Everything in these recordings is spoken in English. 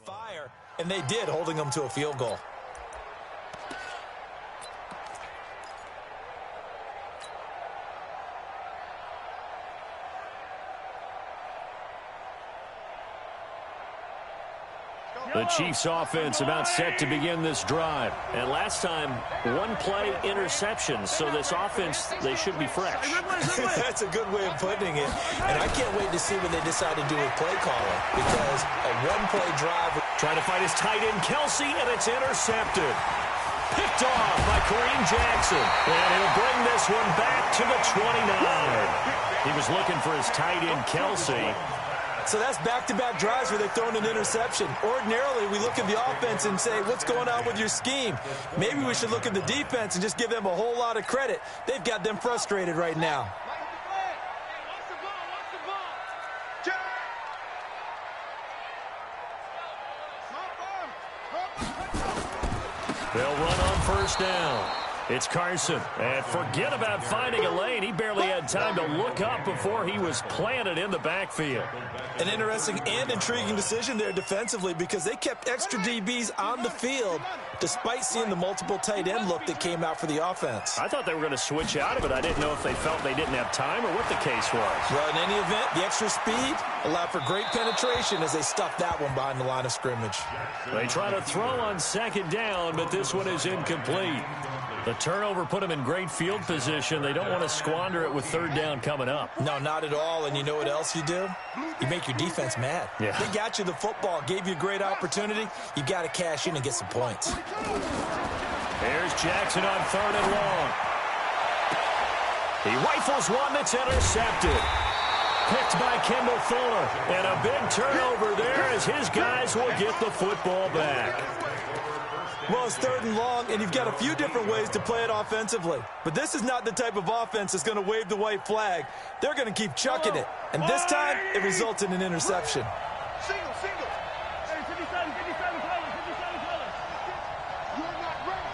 fire, and they did, holding them to a field goal. The Chiefs offense about set to begin this drive. And last time, one-play interception. So this offense, they should be fresh. That's a good way of putting it. And I can't wait to see what they decide to do with play calling. Because a one-play drive. Trying to find his tight end, Kelsey, and it's intercepted. Picked off by Kareem Jackson. And he'll bring this one back to the 29. He was looking for his tight end, Kelsey. So that's back-to-back drives where they've thrown an interception. Ordinarily, we look at the offense and say, what's going on with your scheme? Maybe we should look at the defense and just give them a whole lot of credit. They've got them frustrated right now. They'll run on first down. It's Carson, and forget about finding a lane. He barely had time to look up before he was planted in the backfield. An interesting and intriguing decision there defensively because they kept extra DBs on the field despite seeing the multiple tight end look that came out for the offense. I thought they were going to switch out of it. I didn't know if they felt they didn't have time or what the case was. Well, in any event, the extra speed allowed for great penetration as they stuffed that one behind the line of scrimmage. They try to throw on second down, but this one is incomplete. The turnover put them in great field position. They don't want to squander it with third down coming up. No, not at all. And you know what else you do? You make your defense mad. Yeah. They got you the football, gave you a great opportunity. You got to cash in and get some points. There's Jackson on third and long. He rifles one that's intercepted. Picked by Kendall Fuller. And a big turnover there as his guys will get the football back. Well, it's third and long, and you've got a few different ways to play it offensively. But this is not the type of offense that's going to wave the white flag. They're going to keep chucking it. And this time, it results in an interception. Single. Hey, 57 colors. You're not ready.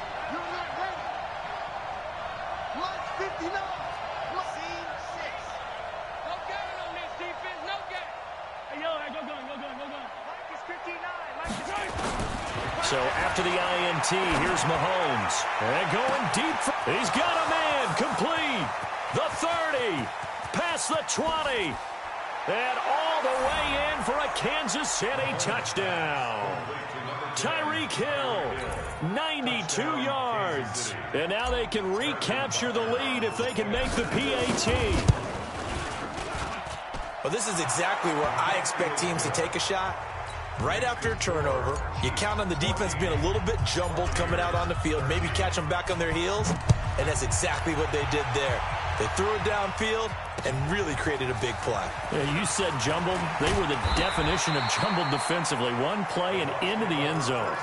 Watch 59. Scene 6. No gain on this defense. No gain. Hey, yo, go. Mike is 59. So after the INT, here's Mahomes. And going deep. He's got a man. Complete. The 30. Past the 20. And all the way in for a Kansas City touchdown. Tyreek Hill, 92 yards. And now they can recapture the lead if they can make the PAT. Well, this is exactly where I expect teams to take a shot. Right after a turnover, you count on the defense being a little bit jumbled coming out on the field, maybe catch them back on their heels, and that's exactly what they did there. They threw it downfield and really created a big play. Yeah, you said jumbled. They were the definition of jumbled defensively. One play and into the end zone.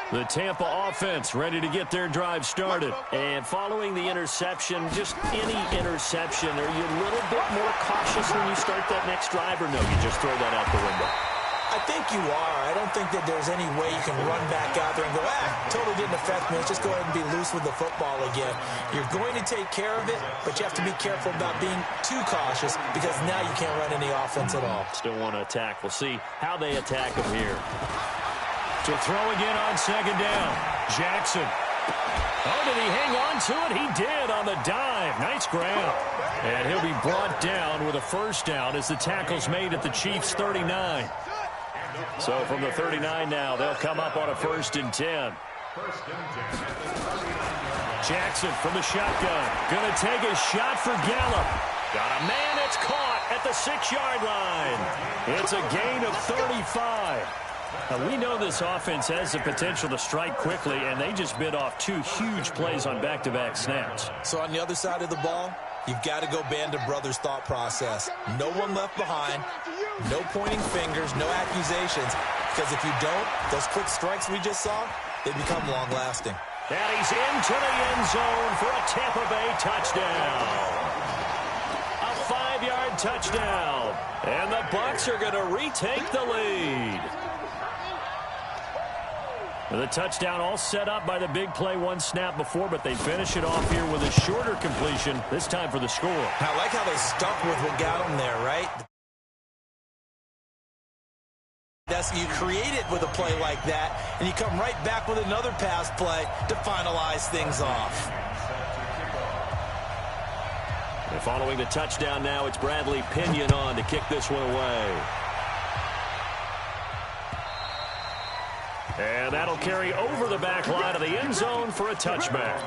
The Tampa offense ready to get their drive started. And following the interception, just any interception, are you a little bit more cautious when you start that next drive, or no, you just throw that out the window? I think you are. I don't think that there's any way you can run back out there and go, totally didn't affect me. Let's just go ahead and be loose with the football again. You're going to take care of it, but you have to be careful about being too cautious because now you can't run any offense at all. Still want to attack. We'll see how they attack them here. To throw again on second down. Jackson. Oh, did he hang on to it? He did on the dive. Nice grab. And he'll be brought down with a first down as the tackle's made at the Chiefs' 39. So from the 39 now, they'll come up on a 1st and 10. Jackson from the shotgun. Going to take a shot for Gallup. Got a man that's caught at the 6-yard line. It's a gain of 35. Now, we know this offense has the potential to strike quickly, and they just bit off 2 huge plays on back-to-back snaps. So on the other side of the ball, you've got to go Band of Brothers thought process. No one left behind, no pointing fingers, no accusations, because if you don't, those quick strikes we just saw, they become long-lasting. And he's into the end zone for a Tampa Bay touchdown. A 5-yard touchdown. And the Bucs are going to retake the lead. The touchdown all set up by the big play one snap before, but they finish it off here with a shorter completion, this time for the score. I like how they stuck with what got them there, right? You create it with a play like that, and you come right back with another pass play to finalize things off. And following the touchdown now, it's Bradley Pinion on to kick this one away. And that'll carry over the back line of the end zone for a touchback.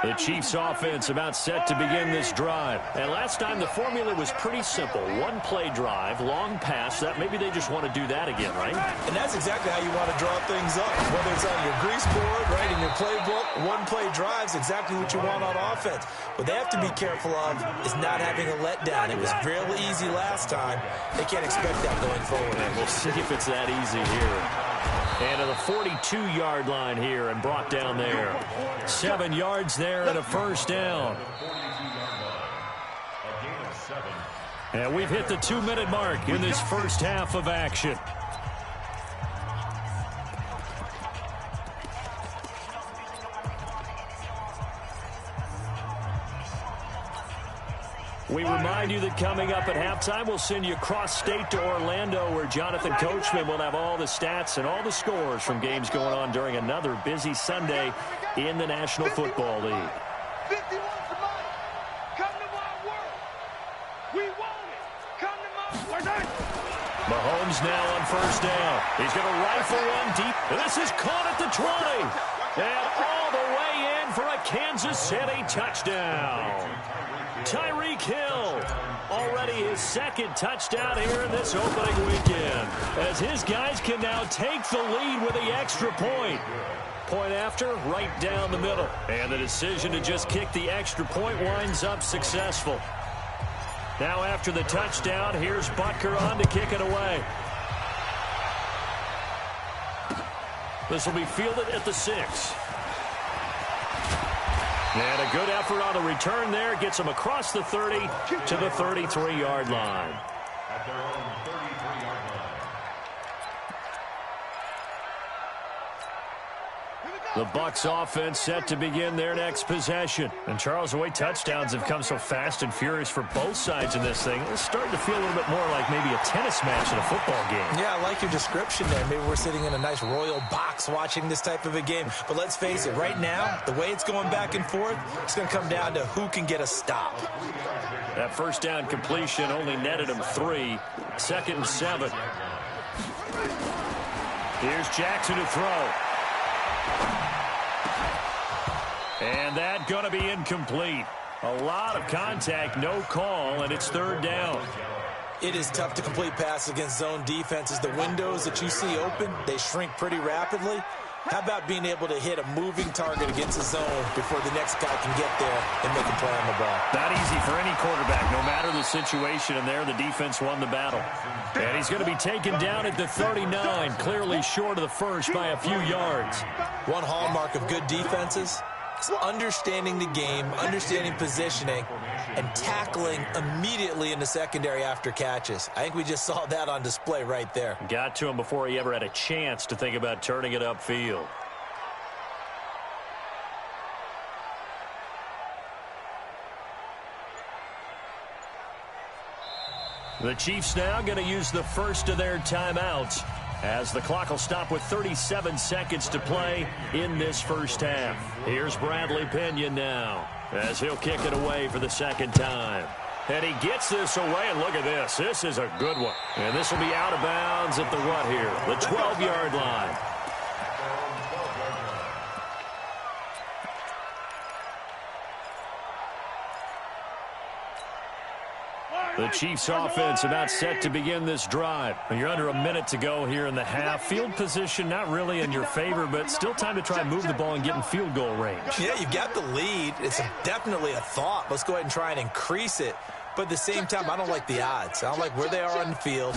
The Chiefs offense about set to begin this drive. And last time the formula was pretty simple. One play drive, long pass. That maybe they just want to do that again, right? And that's exactly how you want to draw things up. Whether it's on your grease board, right, in your playbook, one play drive's exactly what you want on offense. What they have to be careful of is not having a letdown. It was fairly easy last time. They can't expect that going forward. And we'll see if it's that easy here. And to the 42-yard line here and brought down there. 7 yards there and a first down. And we've hit the 2-minute mark in this first half of action. We remind you that coming up at halftime, we'll send you cross-state to Orlando, where Jonathan Coachman will have all the stats and all the scores from games going on during another busy Sunday in the National Football League. 51 for mine. Come to my world. We want it. Come to my world. Mahomes now on first down. He's going to rifle one deep. This is caught at the 20. And all the way in for a Kansas City touchdown. Tyreek Hill, already his second touchdown here in this opening weekend, as his guys can now take the lead with the extra point. Point after, right down the middle. And the decision to just kick the extra point winds up successful. Now after the touchdown, here's Butker on to kick it away. This will be fielded at the 6. And a good effort on the return there. Gets him across the 30 to the 33-yard line. At their own 33-yard line. The Bucs offense set to begin their next possession. And Charles, the way touchdowns have come so fast and furious for both sides in this thing, it's starting to feel a little bit more like maybe a tennis match in a football game. Yeah, I like your description there. Maybe we're sitting in a nice royal box watching this type of a game. But let's face it, right now, the way it's going back and forth, it's going to come down to who can get a stop. That first down completion only netted him 3. 2nd and 7. Here's Jackson to throw. And that going to be incomplete. A lot of contact, no call, and it's 3rd down. It is tough to complete passes against zone defenses. The windows that you see open, they shrink pretty rapidly. How about being able to hit a moving target against a zone before the next guy can get there and make a play on the ball? Not easy for any quarterback, no matter the situation, and there the defense won the battle. And he's going to be taken down at the 39, clearly short of the first by a few yards. One hallmark of good defenses is understanding the game, understanding positioning, and tackling immediately in the secondary after catches. I think we just saw that on display right there. Got to him before he ever had a chance to think about turning it upfield. The Chiefs now going to use the first of their timeouts, as the clock will stop with 37 seconds to play in this first half. Here's Bradley Pinion now, as he'll kick it away for the second time. And he gets this away, and look at this. This is a good one. And this will be out of bounds at the what here? The 12-yard line. The Chiefs offense about set to begin this drive. You're under a minute to go here in the half. Field position not really in your favor, but still time to try and move the ball and get in field goal range. Yeah, you've got the lead. It's definitely a thought. Let's go ahead and try and increase it. But at the same time, I don't like the odds. I don't like where they are on the field.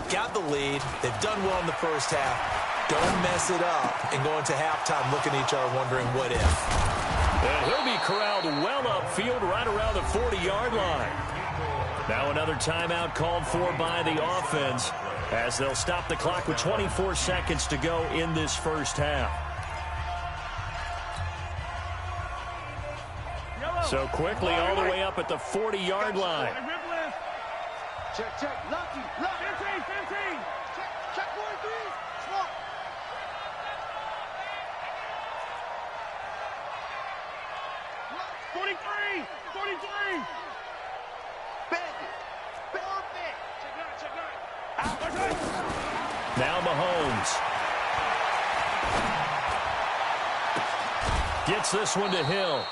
Got the lead. They've done well in the first half. Don't mess it up and go into halftime looking at each other wondering what if. And he'll be corralled well upfield right around the 40-yard line. Now another timeout called for by the offense, as they'll stop the clock with 24 seconds to go in this first half. So quickly all the way up at the 40-yard line. Check, check. Lucky. 15. Check 43. Swap. Forty-three. Now Mahomes gets this one to Hill.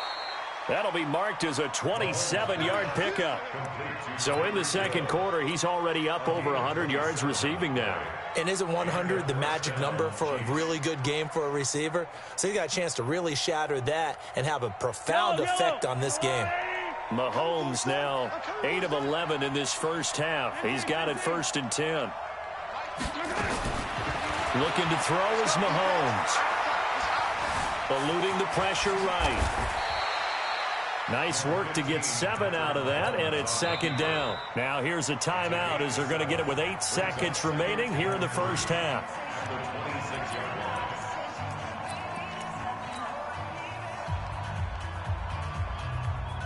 That'll be marked as a 27-yard pickup. So in the second quarter, he's already up over 100 yards receiving now. And isn't 100 the magic number for a really good game for a receiver? So he got a chance to really shatter that and have a profound effect on this game. Mahomes now 8 of 11 in this first half. He's got it 1st and 10. Looking to throw is Mahomes. Eluding the pressure right. Nice work to get 7 out of that, and it's 2nd down. Now here's a timeout as they're going to get it with 8 seconds remaining here in the first half.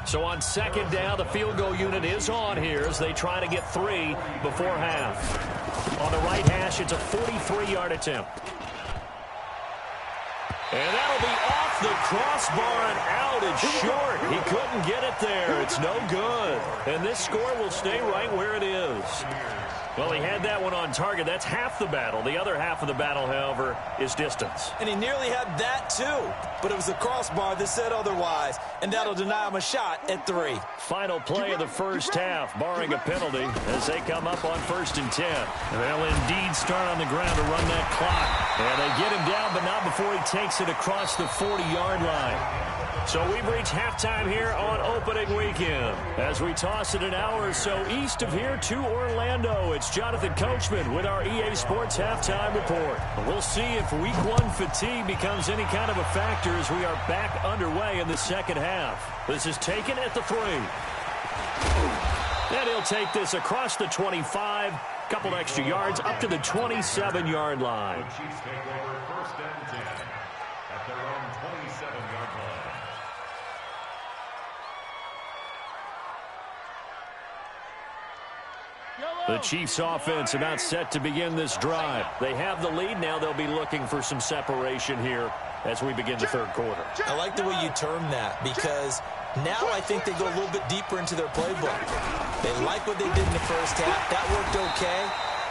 So on 2nd down, the field goal unit is on here as they try to get 3 before half. On the right hash, it's a 43-yard attempt. And that'll be off the crossbar and out. It's short. He couldn't get it there. It's no good. And this score will stay right where it is. Well, he had that one on target. That's half the battle. The other half of the battle, however, is distance. And he nearly had that, too. But it was the crossbar that said otherwise. And that'll deny him a shot at 3. Final play of the first half, barring a penalty, as they come up on 1st and 10. And they'll indeed start on the ground to run that clock. And they get him down, but not before he takes it across the 40-yard line. So we've reached halftime here on opening weekend. As we toss it an hour or so east of here to Orlando, it's Jonathan Coachman with our EA Sports Halftime Report. We'll see if Week 1 fatigue becomes any kind of a factor as we are back underway in the second half. This is taken at the 3. And he'll take this across the 25, couple extra yards up to the 27-yard line. The Chiefs take over 1st and 10 at their own 27-yard line. The Chiefs offense about set to begin this drive. They have the lead. Now they'll be looking for some separation here as we begin the third quarter. I like the way you term that because now I think they go a little bit deeper into their playbook. They like what they did in the first half. That worked okay.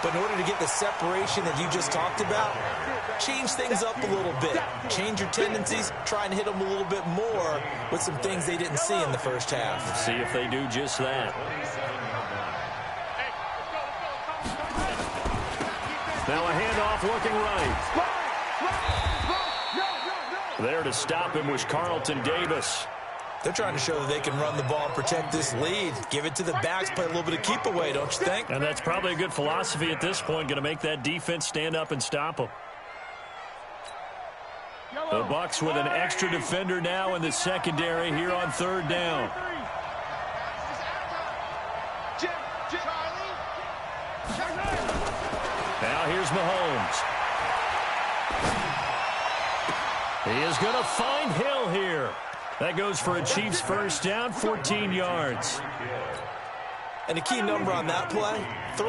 But in order to get the separation that you just talked about, change things up a little bit. Change your tendencies. Try and hit them a little bit more with some things they didn't see in the first half. See if they do just that. Now a handoff looking right. There to stop him was Carlton Davis. They're trying to show that they can run the ball and protect this lead. Give it to the backs, play a little bit of keep away, don't you think? And that's probably a good philosophy at this point, going to make that defense stand up and stop them. The Bucs with an extra defender now in the secondary here on 3rd down. Now here's Mahomes. He is going to find Hill here. That goes for a Chiefs first down, 14 yards. And the key number on that play, 3.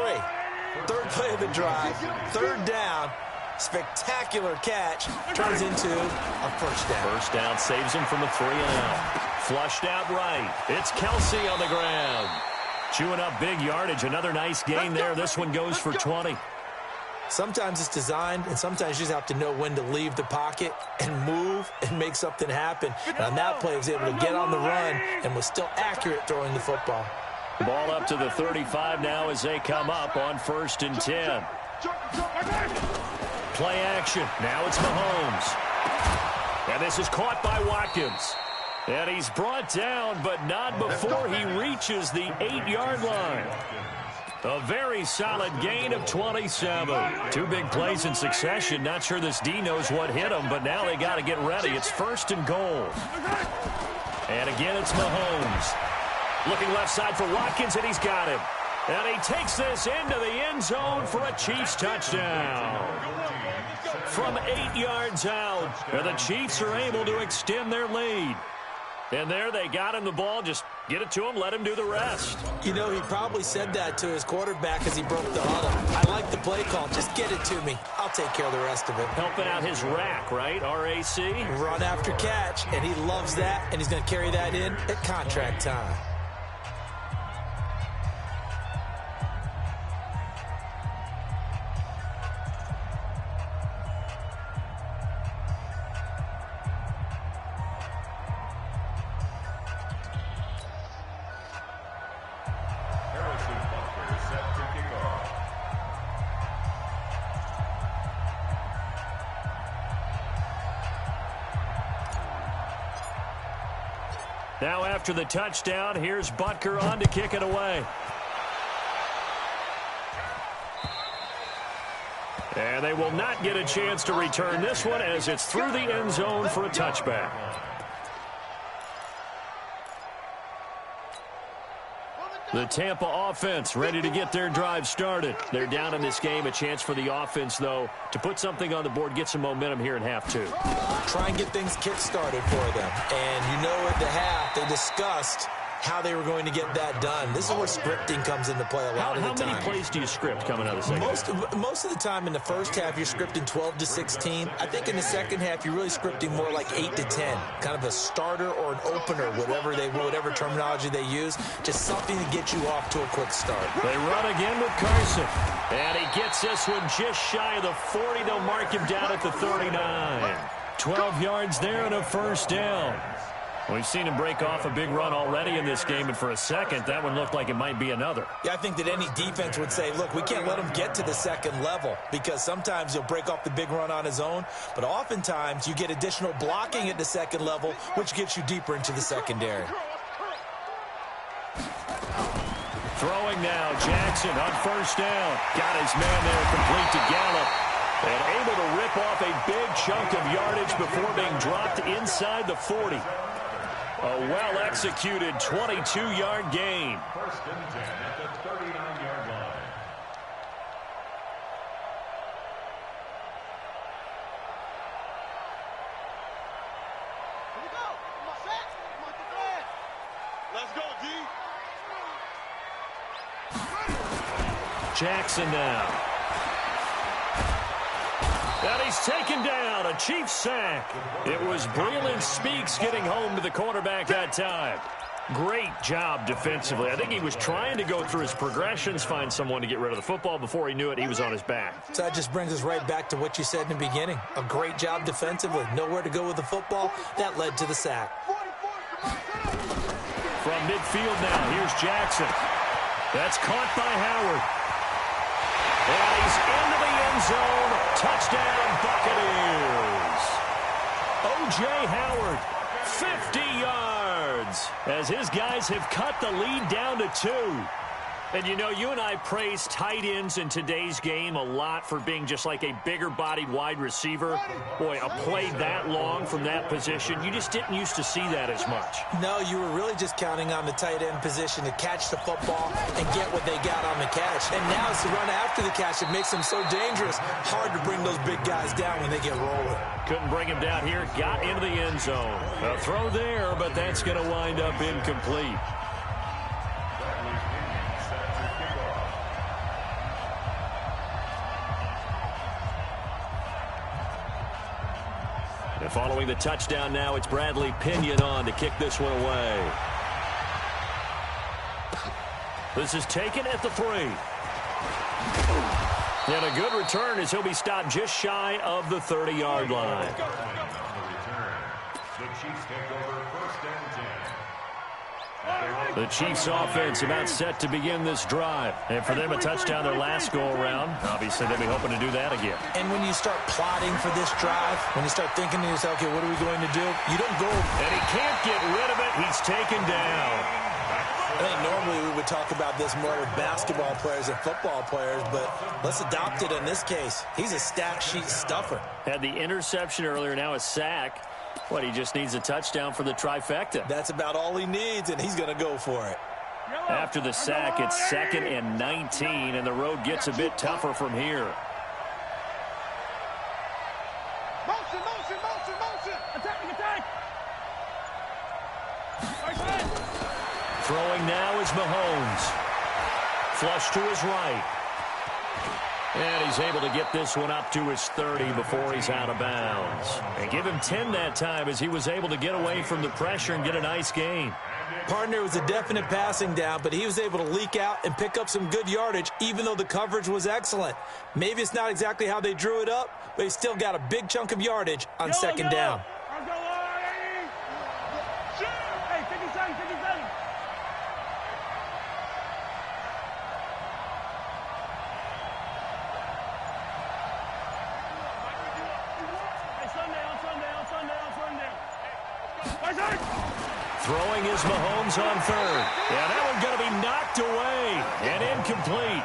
3rd play of the drive, 3rd down. Spectacular catch turns into a first down. First down saves him from a 3 and out. Flushed out right. It's Kelsey on the ground. Chewing up big yardage. Another nice gain there. This one goes for 20. Sometimes it's designed, and sometimes you just have to know when to leave the pocket and move and make something happen. And on that play, he was able to get on the run and was still accurate throwing the football. Ball up to the 35 now as they come up on 1st and 10. Play action. Now it's Mahomes. And this is caught by Watkins. And he's brought down, but not before he reaches the 8-yard line. A very solid gain of 27. 2 big plays in succession. Not sure this D knows what hit him, but now they got to get ready. It's 1st and goal. And again, it's Mahomes. Looking left side for Watkins, and he's got him. And he takes this into the end zone for a Chiefs touchdown. From 8 yards out, and the Chiefs are able to extend their lead. And there they got him the ball. Just get it to him, let him do the rest. You know, he probably said that to his quarterback as he broke the huddle. I like the play call. Just get it to me. I'll take care of the rest of it. Helping out his rack, right? RAC? Run after catch, and he loves that, and he's going to carry that in at contract time. Now after the touchdown, here's Butker on to kick it away. And they will not get a chance to return this one as it's through the end zone for a touchback. The Tampa offense ready to get their drive started. They're down in this game. A chance for the offense, though, to put something on the board, get some momentum here in half two. Try and get things kick-started for them. And you know at the half, they discussed how they were going to get that done. This is where scripting comes into play a lot of the time. How many plays do you script coming out of the second? Most of the time in the first half, you're scripting 12 to 16. I think in the second half, you're really scripting more like 8 to 10. Kind of a starter or an opener, whatever terminology they use. Just something to get you off to a quick start. They run again with Carson. And he gets this one just shy of the 40. They'll mark him down at the 39. 12 yards there and a first down. We've seen him break off a big run already in this game, and for a second, that one looked like it might be another. Yeah, I think that any defense would say, look, we can't let him get to the second level because sometimes he'll break off the big run on his own, but oftentimes you get additional blocking at the second level, which gets you deeper into the secondary. Throwing now, Jackson on first down. Got his man there, complete to Gallup. And able to rip off a big chunk of yardage before being dropped inside the 40. A well-executed 22-yard gain. First and 10 at the 39-yard line. Here we go. Come on, set. Come on, get there. Let's go, D. Jackson now. And he's taken down, a Chiefs sack. It was Breland Speaks getting home to the quarterback that time. Great job defensively. I think he was trying to go through his progressions, find someone to get rid of the football. Before he knew it, he was on his back. So that just brings us right back to what you said in the beginning. A great job defensively. Nowhere to go with the football. That led to the sack. From midfield now, here's Jackson. That's caught by Howard. And he's into the end zone. Touchdown, Buccaneers. O.J. Howard, 50 yards, as his guys have cut the lead down to 2. And, you know, you and I praise tight ends in today's game a lot for being just like a bigger-bodied wide receiver. Boy, a play that long from that position, you just didn't used to see that as much. No, you were really just counting on the tight end position to catch the football and get what they got on the catch. And now it's the run after the catch that makes them so dangerous. Hard to bring those big guys down when they get rolling. Couldn't bring him down here. Got into the end zone. A throw there, but that's going to wind up incomplete. And following the touchdown now, it's Bradley Pinion on to kick this one away. This is taken at the 3. And a good return as he'll be stopped just shy of the 30-yard line. The Chiefs offense about set to begin this drive. And for them, a touchdown their last go-around. Obviously, they'll be hoping to do that again. And when you start plotting for this drive, when you start thinking to yourself, okay, what are we going to do? You don't go. And he can't get rid of it. He's taken down. I think normally we would talk about this more with basketball players and football players, but let's adopt it in this case. He's a stat sheet stuffer. Had the interception earlier, now a sack. What, he just needs a touchdown for the trifecta. That's about all he needs, and he's going to go for it. After the sack, it's 2nd and 19, and the road gets a bit tougher from here. Motion, motion, motion, motion. Attack, attack. now is Mahomes. Flush to his right. And he's able to get this one up to his 30 before he's out of bounds. And give him 10 that time as he was able to get away from the pressure and get a nice gain. Partner, was a definite passing down, but he was able to leak out and pick up some good yardage, even though the coverage was excellent. Maybe it's not exactly how they drew it up, but he still got a big chunk of yardage on second down. Hey, 50 seconds, 50 seconds. Hey, Sunday, on Sunday. Throwing is Mahomes on third. Yeah, that one's going to be knocked away and incomplete.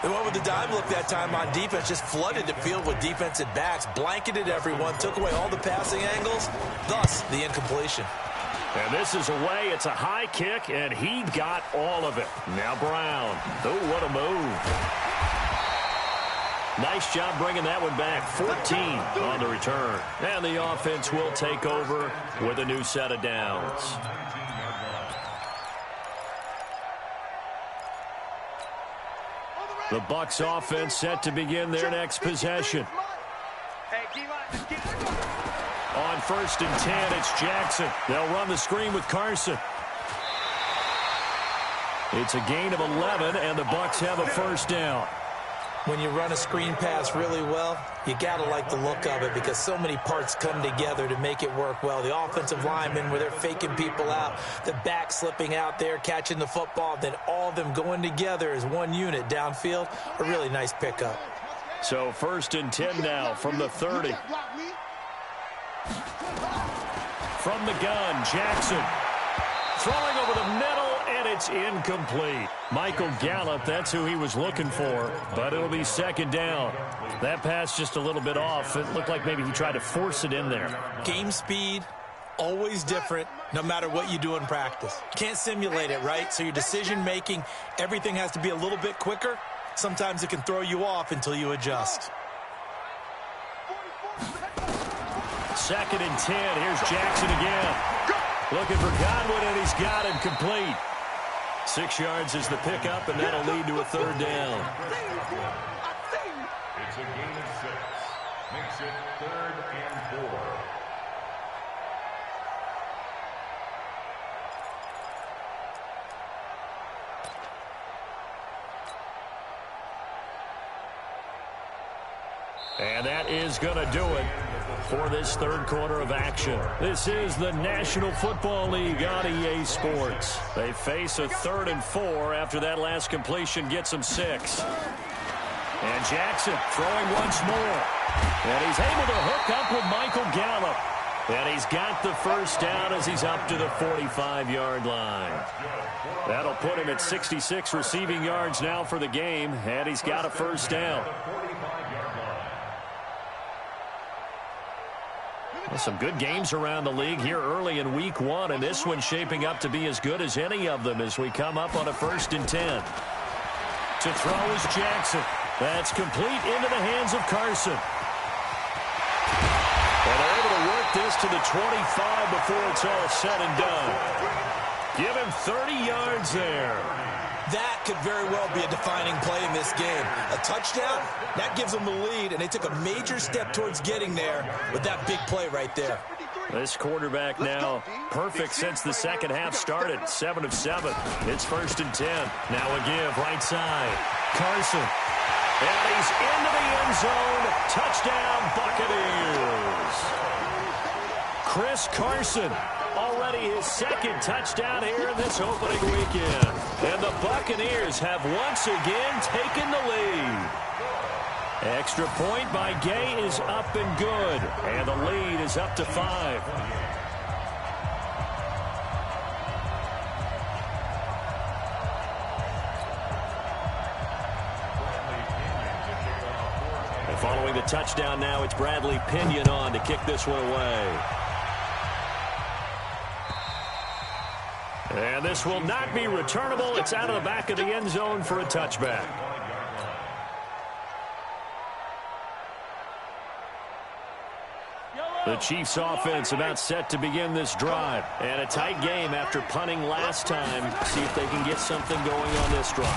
They went with the dime look that time on defense, just flooded the field with defensive backs, blanketed everyone, took away all the passing angles, thus the incompletion. And this is away. It's a high kick, and he got all of it. Now Brown. Oh, what a move. Nice job bringing that one back. 14 on the return. And the offense will take over with a new set of downs. The Bucs offense set to begin their next possession. On 1st and 10, it's Jackson. They'll run the screen with Carson. It's a gain of 11, and the Bucs have a first down. When you run a screen pass really well, you got to like the look of it because so many parts come together to make it work well. The offensive linemen, where they're faking people out, the back slipping out there, catching the football, then all of them going together as one unit downfield. A really nice pickup. So 1st and 10 now from the 30. From the gun, Jackson. Throwing over the middle, and it's incomplete. Michael Gallup, that's who he was looking for, but it'll be second down. That pass just a little bit off. It looked like maybe he tried to force it in there. Game speed, always different, no matter what you do in practice. Can't simulate it, right? So your decision-making, everything has to be a little bit quicker. Sometimes it can throw you off until you adjust. 2nd and 10. Here's Jackson again. Looking for Godwin, and he's got him complete. 6 yards is the pickup, and that'll lead to a third down. It's a gain of 6. Makes it 3rd and 4. And that is going to do it for this third quarter of action. This is the National Football League on EA Sports. They face a 3rd and 4 after that last completion gets them 6. And Jackson throwing once more. And he's able to hook up with Michael Gallup. And he's got the first down as he's up to the 45-yard line. That'll put him at 66 receiving yards now for the game. And he's got a first down. Some good games around the league here early in week 1, and this one's shaping up to be as good as any of them as we come up on a 1st and 10. To throw is Jackson. That's complete into the hands of Carson. And they're able to work this to the 25 before it's all said and done. Give him 30 yards there. That could very well be a defining play in this game. A touchdown, that gives them the lead, and they took a major step towards getting there with that big play right there. This quarterback now perfect since the second half started. 7 of 7. It's 1st and 10. Now a give right side. Carson. And he's into the end zone. Touchdown, Buccaneers. Chris Carson. Already his 2nd touchdown here in this opening weekend. And the Buccaneers have once again taken the lead. Extra point by Gay is up and good. And the lead is up to 5. And following the touchdown now, it's Bradley Pinion on to kick this one away. And this will not be returnable. It's out of the back of the end zone for a touchback. The Chiefs offense about set to begin this drive. And a tight game after punting last time. See if they can get something going on this drive.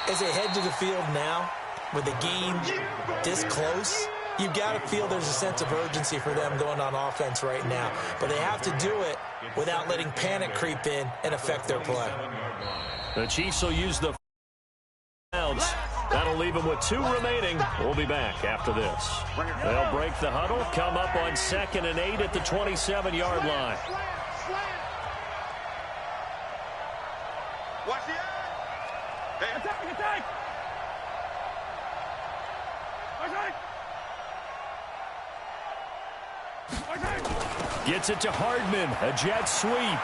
As they head to the field now, with the game this close, you've got to feel there's a sense of urgency for them going on offense right now. But they have to do it without letting panic creep in and affect their play. The Chiefs will use the downs. That'll leave them with 2 remaining. We'll be back after this. They'll break the huddle, come up on 2nd and 8 at the 27-yard line. Watch the eye. Hey, attack. Gets it to Hardman, a jet sweep.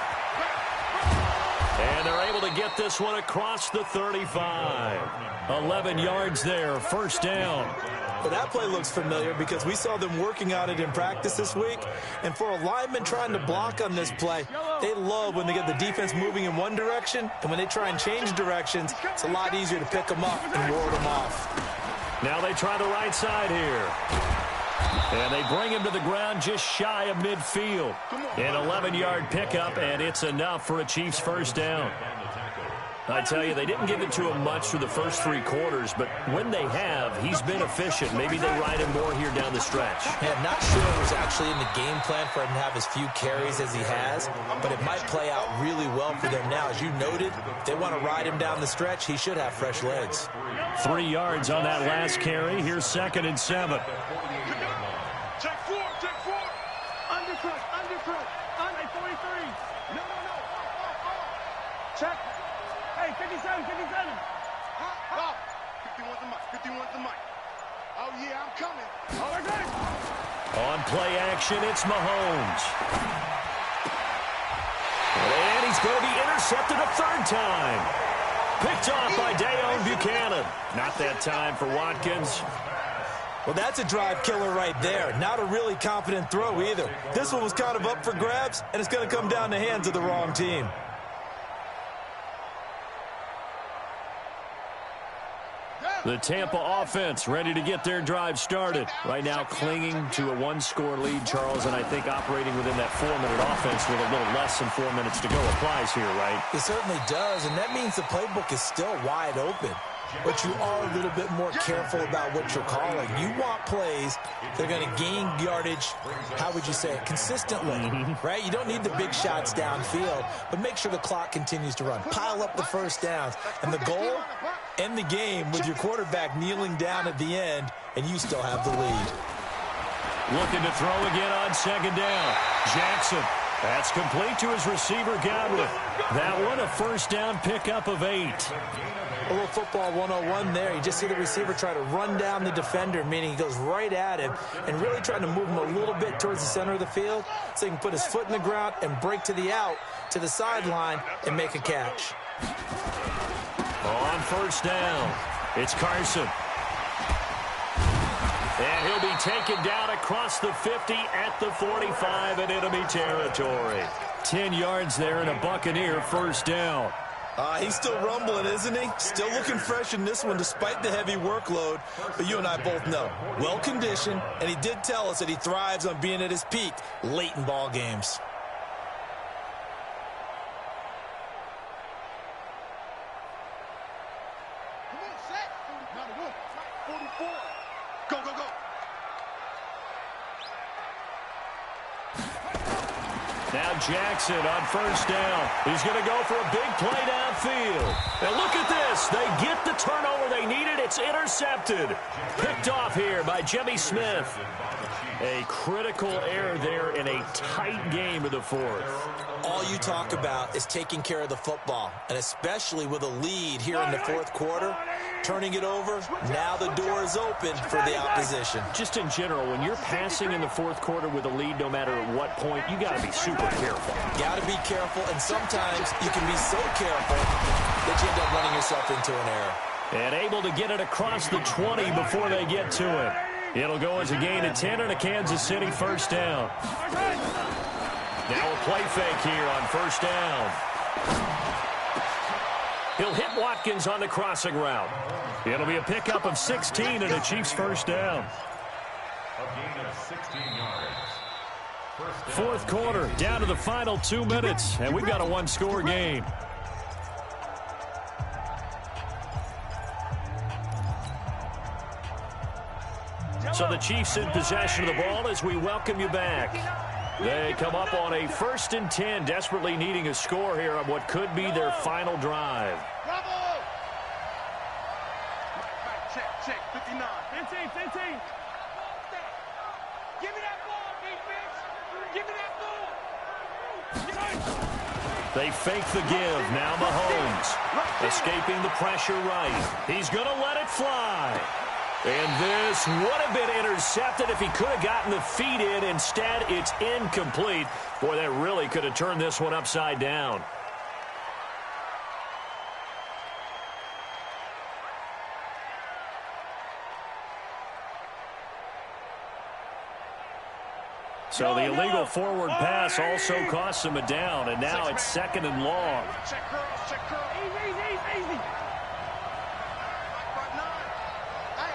And they're able to get this one across the 35. 11 yards there, first down. Well, that play looks familiar because we saw them working on it in practice this week. And for a lineman trying to block on this play, they love when they get the defense moving in one direction. And when they try and change directions, it's a lot easier to pick them up and ward them off. Now they try the right side here. And they bring him to the ground just shy of midfield. An 11-yard pickup, and it's enough for a Chiefs first down. I tell you, they didn't give it to him much through the first 3 quarters, but when they have, he's been efficient. Maybe they ride him more here down the stretch. Yeah, not sure it was actually in the game plan for him to have as few carries as he has, but it might play out really well for them now. As you noted, if they want to ride him down the stretch, he should have fresh legs. 3 yards on that last carry. Here's 2nd and 7. Check 4. Undercut. Under 43. No. Check. Hey, 57. 51's the mic. Oh, yeah, I'm coming. Oh, we're good. On play action, it's Mahomes. And he's going to be intercepted a 3rd time. Picked off by Dayon Buchanan. Not that time for Watkins. Well, that's a drive killer right there. Not a really confident throw either. This one was kind of up for grabs, and it's going to come down the hands of the wrong team. The Tampa offense ready to get their drive started. Right now clinging to a 1-score lead, Charles, and I think operating within that 4-minute offense with a little less than 4 minutes to go applies here, right? It certainly does, and that means the playbook is still wide open. But you are a little bit more careful about what you're calling. You want plays that are going to gain yardage, how would you say it, consistently, right? You don't need the big shots downfield, but make sure the clock continues to run. Pile up the first downs. And the goal, end the game with your quarterback kneeling down at the end, and you still have the lead. Looking to throw again on 2nd down. Jackson. That's complete to his receiver, Godwin. That one, a first down pickup of 8. A little football 101 there. You just see the receiver try to run down the defender, meaning he goes right at him and really trying to move him a little bit towards the center of the field so he can put his foot in the ground and break to the out, to the sideline, and make a catch. On first down, it's Carson. And he'll be taken down across the 50 at the 45 in enemy territory. 10 yards there and a Buccaneer first down. He's still rumbling, isn't he? Still looking fresh in this one despite the heavy workload. But you and I both know, well-conditioned, and he did tell us that he thrives on being at his peak late in ball games. Come on, set. 44. Go. Now Jackson on first down. He's going to go for a big play downfield. And look at this. They get the turnover they needed. It's intercepted. Picked off here by Jimmy Smith. A critical error there in a tight game of the 4th. All you talk about is taking care of the football, and especially with a lead here in the 4th quarter, turning it over, now the door is open for the opposition. Just in general, when you're passing in the 4th quarter with a lead, no matter at what point, you got to be super careful. Got to be careful, and sometimes you can be so careful that you end up running yourself into an error. And able to get it across the 20 before they get to it. It'll go as a gain of 10 and a Kansas City first down. Now a play fake here on first down. He'll hit Watkins on the crossing route. It'll be a pickup of 16 and a Chiefs first down. A gain of 16 yards. Fourth quarter, down to the final 2 minutes, and we've got a one-score game. So the Chiefs in possession of the ball as we welcome you back. They come up on a 1st and 10, desperately needing a score here on what could be their final drive. Bravo! Check, 59. 15. Give me that ball, defense. Give me that ball. They fake the give. Now Mahomes escaping the pressure right. He's going to let it fly. And this would have been intercepted if he could have gotten the feet in. Instead, it's incomplete. Boy, that really could have turned this one upside down. So the illegal forward pass also costs him a down, and now it's 2nd and long. Check girls. Easy. Hey,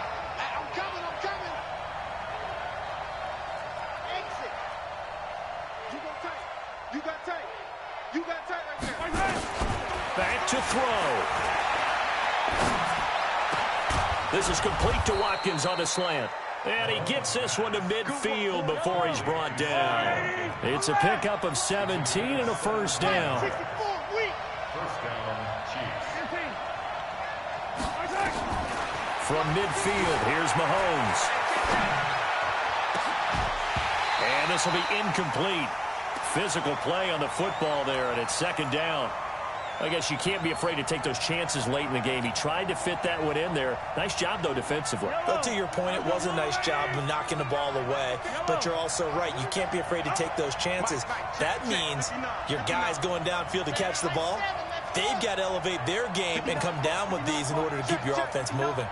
I'm coming. Exit. You got tape right there. Back to throw. This is complete to Watkins on the slant. And he gets this one to midfield before he's brought down. It's a pickup of 17 and a first down. First down, Chiefs. From midfield, here's Mahomes. And this will be incomplete. Physical play on the football there, and it's 2nd down. I guess you can't be afraid to take those chances late in the game. He tried to fit that one in there. Nice job, though, defensively. But to your point, it was a nice job of knocking the ball away. But you're also right. You can't be afraid to take those chances. That means your guys going downfield to catch the ball, they've got to elevate their game and come down with these in order to keep your offense moving.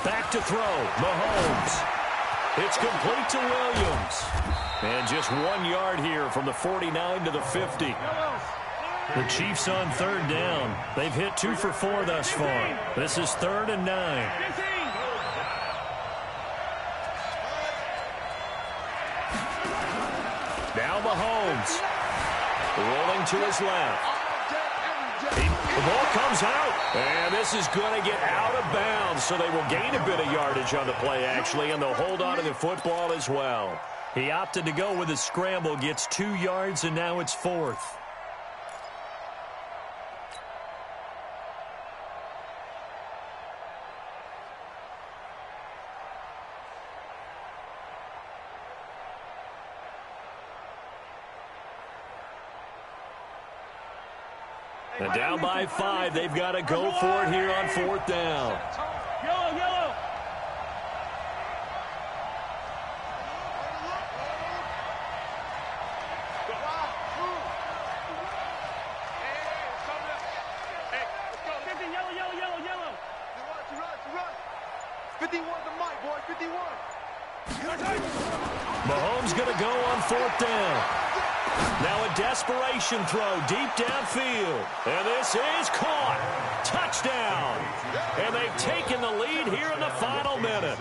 Back to throw. Mahomes. It's complete to Williams. And just 1 yard here from the 49 to the 50. The Chiefs on 3rd down. They've hit 2 for 4 thus far. This is 3rd and 9. Now Mahomes. Rolling to his left. The ball comes out. And this is going to get out of bounds, so they will gain a bit of yardage on the play, actually, and they'll hold on to the football as well. He opted to go with a scramble, gets 2 yards, and now it's 4th. And down by 5, they've got to go for it here on 4th down. Yellow. Yellow. 51 the mic, boys. 51. Mahomes going to go on 4th down. Now a desperation throw deep downfield. And this is caught. Touchdown. And they've taken the lead here in the final minute.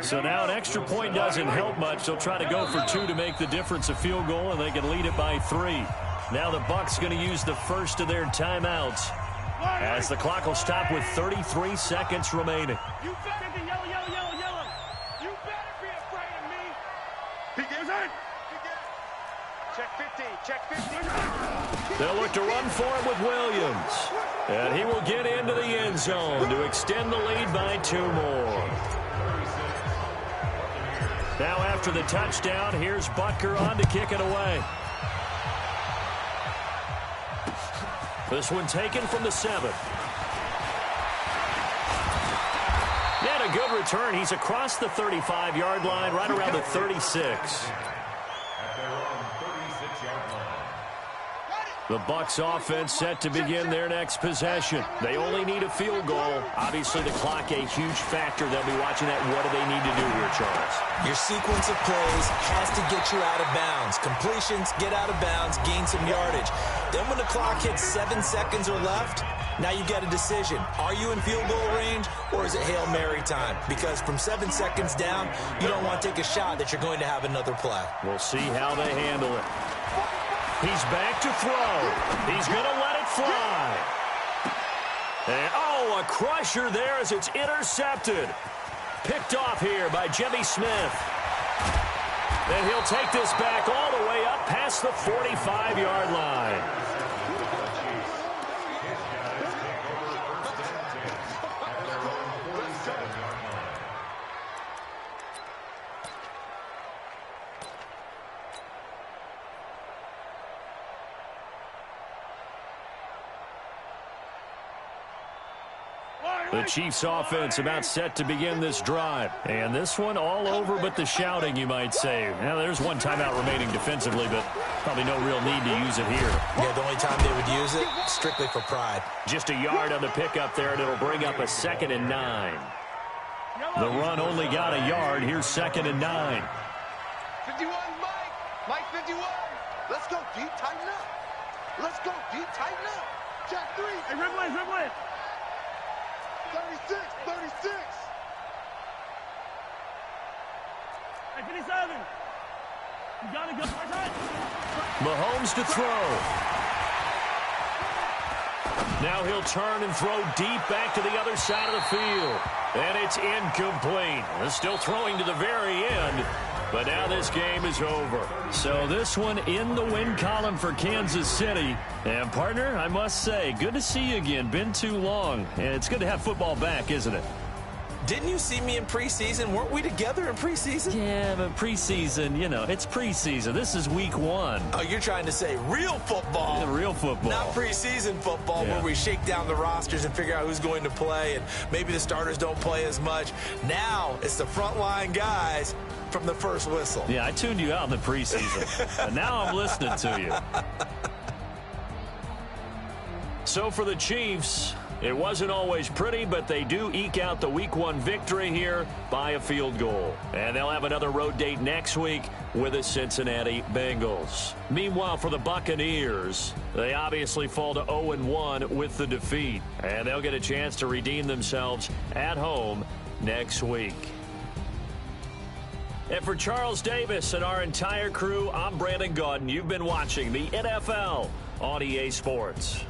So now an extra point doesn't help much. They'll try to go for 2 to make the difference a field goal, and they can lead it by 3. Now the Bucs going to use the first of their timeouts as the clock will stop with 33 seconds remaining. You better be yellow. You better be afraid of me. Check 15. They'll look to run for him with Williams. And he will get into the end zone to extend the lead by 2 more. Now after the touchdown, here's Butker on to kick it away. This one taken from the 7. And a good return. He's across the 35-yard line, right around the 36. At their own 36-yard line. The Bucs offense set to begin their next possession. They only need a field goal. Obviously, the clock a huge factor. They'll be watching that. What do they need to do here, Charles? Your sequence of plays has to get you out of bounds. Completions, get out of bounds, gain some yardage. Then when the clock hits 7 seconds or left, now you've got a decision. Are you in field goal range, or is it Hail Mary time? Because from 7 seconds down, you don't want to take a shot that you're going to have another play. We'll see how they handle it. He's back to throw. He's going to let it fly. And, oh, a crusher there as it's intercepted. Picked off here by Jimmy Smith. And he'll take this back all the way up past the 45-yard line. The Chiefs offense about set to begin this drive. And this one all over but the shouting, you might say. Now, there's one timeout remaining defensively, but probably no real need to use it here. Yeah, the only time they would use it, strictly for pride. Just a yard on the pickup there, and it'll bring up a 2nd and 9. The run only got a yard. Here's 2nd and 9. 51, Mike. Mike 51. Let's go deep, tighten up. Let's go deep, tighten up. Jack 3. Hey, rip it. 36. Hey, 57. You gotta go. Mahomes to throw. Now he'll turn and throw deep back to the other side of the field. And it's incomplete. They're still throwing to the very end. But now this game is over. So this one in the win column for Kansas City. And, partner, I must say, good to see you again. Been too long. And it's good to have football back, isn't it? Didn't you see me in preseason? Weren't we together in preseason? Yeah, but preseason, you know, it's preseason. This is week 1. Oh, you're trying to say real football. Yeah, real football. Not preseason football where we shake down the rosters and figure out who's going to play, and maybe the starters don't play as much. Now it's the frontline guys from the first whistle. Yeah, I tuned you out in the preseason. And now I'm listening to you. So for the Chiefs, it wasn't always pretty, but they do eke out the Week 1 victory here by a field goal. And they'll have another road date next week with the Cincinnati Bengals. Meanwhile, for the Buccaneers, they obviously fall to 0-1 with the defeat. And they'll get a chance to redeem themselves at home next week. And for Charles Davis and our entire crew, I'm Brandon Gaudin. You've been watching the NFL on EA Sports.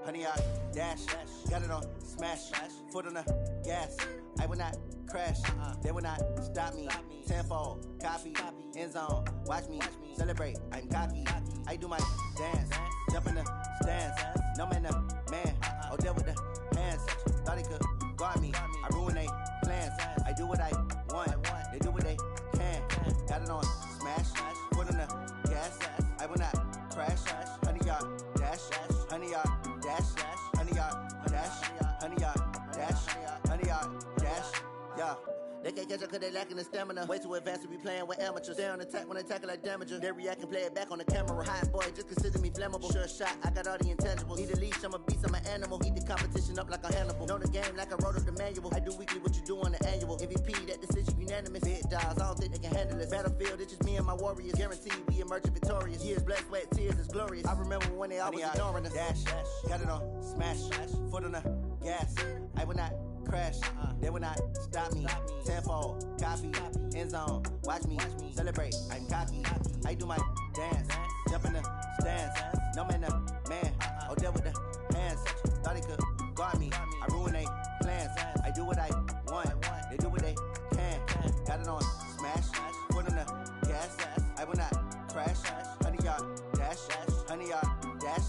Honey, I dash, got it on smash, foot on the gas. I will not crash, they will not stop me. Tenfold, copy, end zone, watch me celebrate. I'm cocky, I do my dance, jump in the stands. No man, man, oh, there with the hands. Thought he could guard me, I ruin they plans. I do what I want, they do what they can. Got it on smash, foot on the gas. I will not crash, honey, y'all dash, honey, y'all dash, honey, y'all dash, honey, y'all dash, honey, y'all dash, yeah. They can't catch up cause they lacking the stamina. Way too advanced to be playing with amateurs. Stay on attack when I tackle like damager. They react and play it back on the camera. Hot boy, just consider me flammable. Sure shot, I got all the intangibles. Need a leash, I'm a beast, I'm an animal. Eat the competition up like a Hannibal. Know the game like I wrote up the manual. I do weekly what you do on the annual. MVP, that decision unanimous. Big dogs, I don't think they can handle this. Battlefield, it's just me and my warriors. Guaranteed we emerge victorious. Years, blood, sweat, tears, it's glorious. I remember when they always ignoring us. Dash, got it on smash, foot on the gas. I will not crash, they will not stop me. Tenfold, copy, end zone, watch me celebrate. I'm cocky, I do my dance, jump in the stands. No man, man, oh, there with the hands. Thought he could guard me, I ruin they plans. I do what I want, they do what they can. Got it on smash, foot on the gas. I will not crash, honey, y'all dash, honey, y'all dash,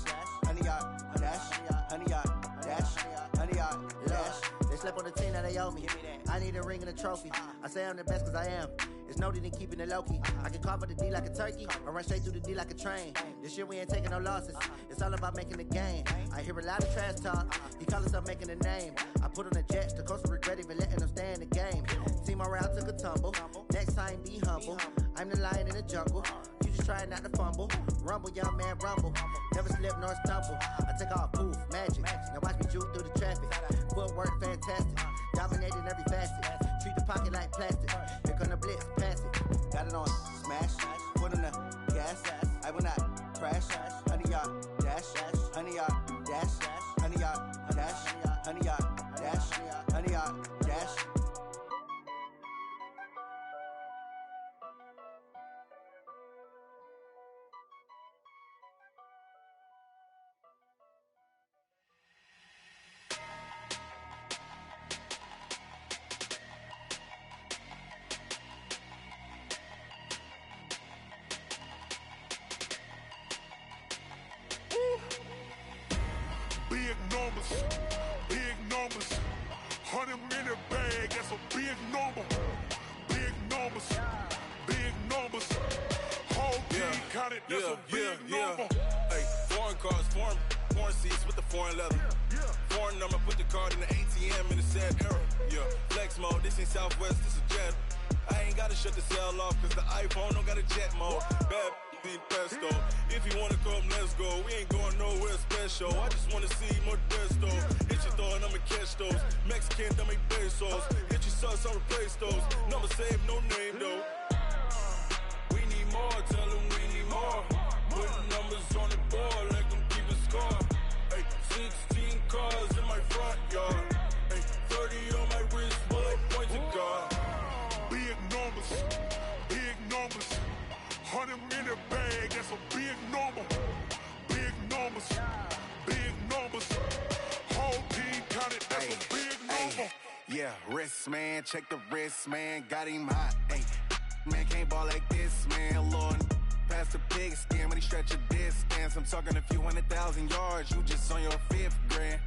honey, y'all dash, honey, y'all dash, honey, y'all dash. They slept on the team that they owe me. I need a ring and a trophy. I say I'm the best cause I am. It's no need in keeping it low-key. I can carve up the D like a turkey or run straight through the D like a train. This year we ain't taking no losses. It's all about making the game. I hear a lot of trash talk. He call himself making a name. I put on the Jets. The coach will regret even letting them stay in the game. Team morale took a tumble. Next time be humble. I'm the lion in the jungle. You just try not to fumble. Rumble, young man, rumble. Never slip nor stumble. I take off, poof, magic. Now watch me juke through the traffic. Footwork fantastic. Dominating every facet. Treat the pocket like plastic. Here come the blitz, pass it. Got it on smash, foot on the gas. I will not crash, honey, y'all dash, honey, y'all dash, honey, y'all dash, honey, y'all dash, honey, y'all dash. Big numbers, 100 minute bag, that's a big number. Big numbers, whole team counted, that's a big number. Hey, foreign cars, foreign seats with the foreign leather. Foreign number, put the card in the ATM in the sad era. Yeah, flex mode, this ain't Southwest, this is Jet. I ain't gotta shut the cell off, cause the iPhone don't got a jet mode. Bad in pesto. If you wanna come, let's go. We ain't going nowhere special. I just wanna see more desto. Hit your thought, I'ma catch those. Mexican, don't make pesos. Hit your sus, I'll replace those. Number save, no name though. We need more, tell them we need more. Putting numbers on the board, like them keep a score. Hey, 16 cars in my front yard. Hey, 30 on my wrist, bullet point to God. Big numbers, 100 minute bag, that's a big number. Big numbers, whole team counted, that's a big number. Yeah, wrist man, check the wrist man, got him hot. Ay, man can't ball like this, man. Lord, past the pig skin when he stretch a distance. I'm talking a few 100,000 yards, you just on your 5th grand.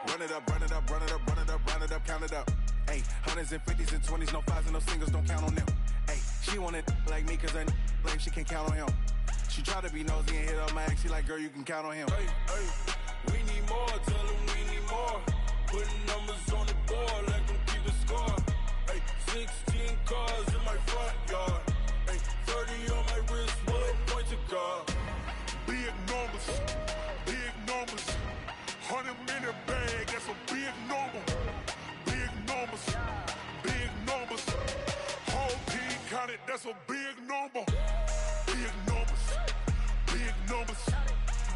Run it up, count it up. Ay, hundreds and 50s and 20s, no 5s and no singles, don't count on them. Ay, she want it like me, cause her blame, she can't count on him. She try to be nosy and hit up my ex, she like, girl, you can count on him. Hey, we need more, tell them we need more. Putting numbers on the board, like them keep a score. Hey, 16 cars in my front yard. Hey, 30 on my wrist, bullet point to God. Big numbers, 100 minute bag, that's a big number. Big numbers, whole team counted, that's a big number. Big numbers,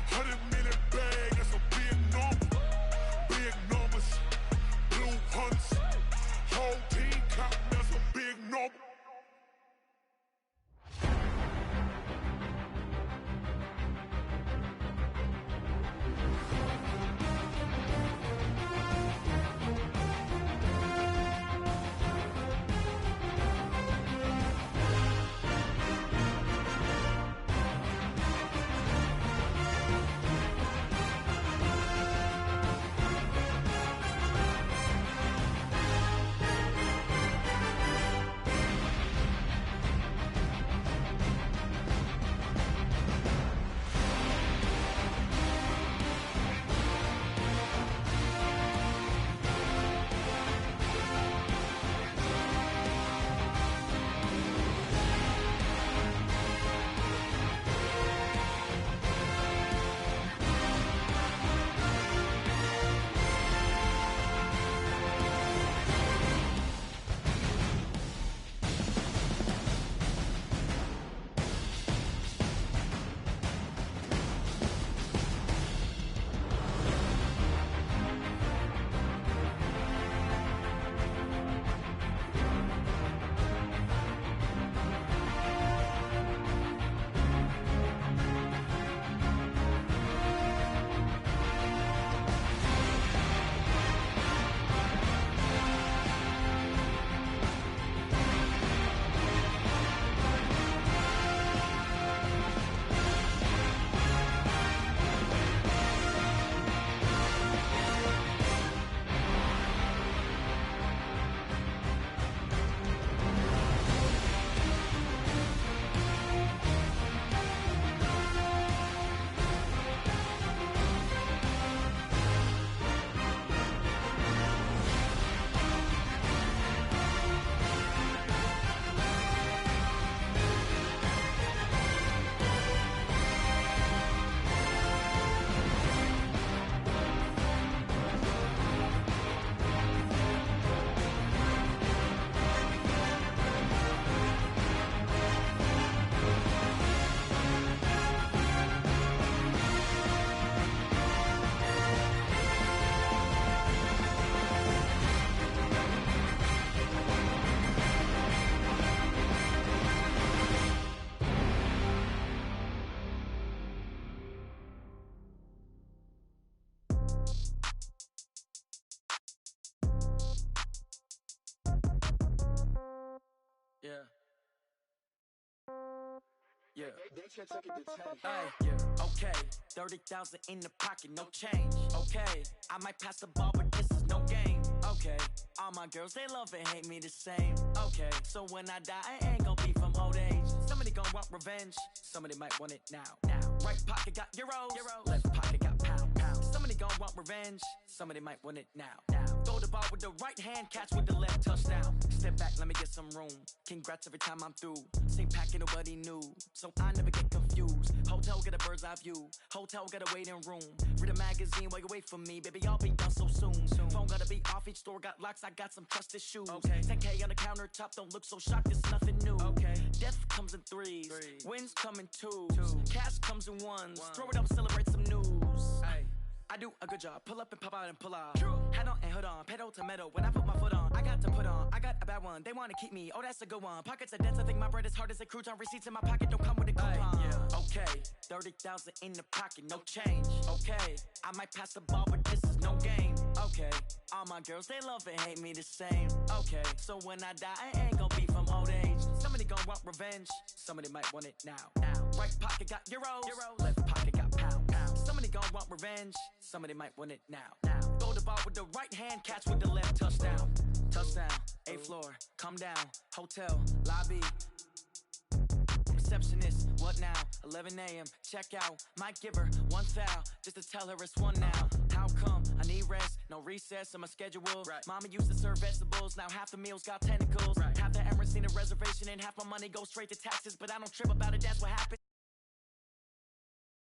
100 minute bag, that's a big number. Big numbers, blue 100. Okay, 30,000 in the pocket, no change. Okay, I might pass the ball, but this is no game. Okay, all my girls, they love and hate me the same. Okay, so when I die, I ain't gon' be from old age. Somebody gon' want revenge, somebody might want it now. Right pocket got euros, left pocket got pound. Somebody gon' want revenge, somebody might want it now. Throw the ball with the right hand, catch with the left, touchdown. Step back, let me get some room. Congrats every time I'm through. Same packet, nobody knew, so I never get confused. Hotel get a bird's eye view, hotel get a waiting room. Read a magazine while you wait for me, baby, I'll be done so soon. Phone gotta be off, each store got locks, I got some trusted shoes. 10K on the countertop, don't look so shocked, it's nothing new. Death comes in threes, wins come in twos, cash comes in ones. Throw it up, celebrate some news. I do a good job, pull up and pop out and pull out. Head on and hood on, pedal to metal. When I put my foot on, I got to put on. I got a bad one, they wanna keep me, oh that's a good one. Pockets are dense, I think my bread is hard as a crouton. Receipts in my pocket don't come with a coupon. Okay, 30,000 in the pocket, no change. Okay, I might pass the ball, but this is no game. Okay, all my girls, they love and hate me the same. Okay, so when I die, I ain't gon' be from old age. Somebody gon' want revenge, somebody might want it now. Right pocket got euros, left pocket got pound. Somebody gon' want revenge, somebody might want it now. Throw the ball with the right hand, catch with the left, touchdown. Touchdown, 8th floor, come down, hotel, lobby. Receptionist, what now? 11 a.m., check out. Might give her one foul, just to tell her it's one now. How come? I need rest, no recess in my schedule. Mama used to serve vegetables, now half the meals got tentacles. Half the Emirates need a reservation and half my money goes straight to taxes. But I don't trip about it, that's what happened.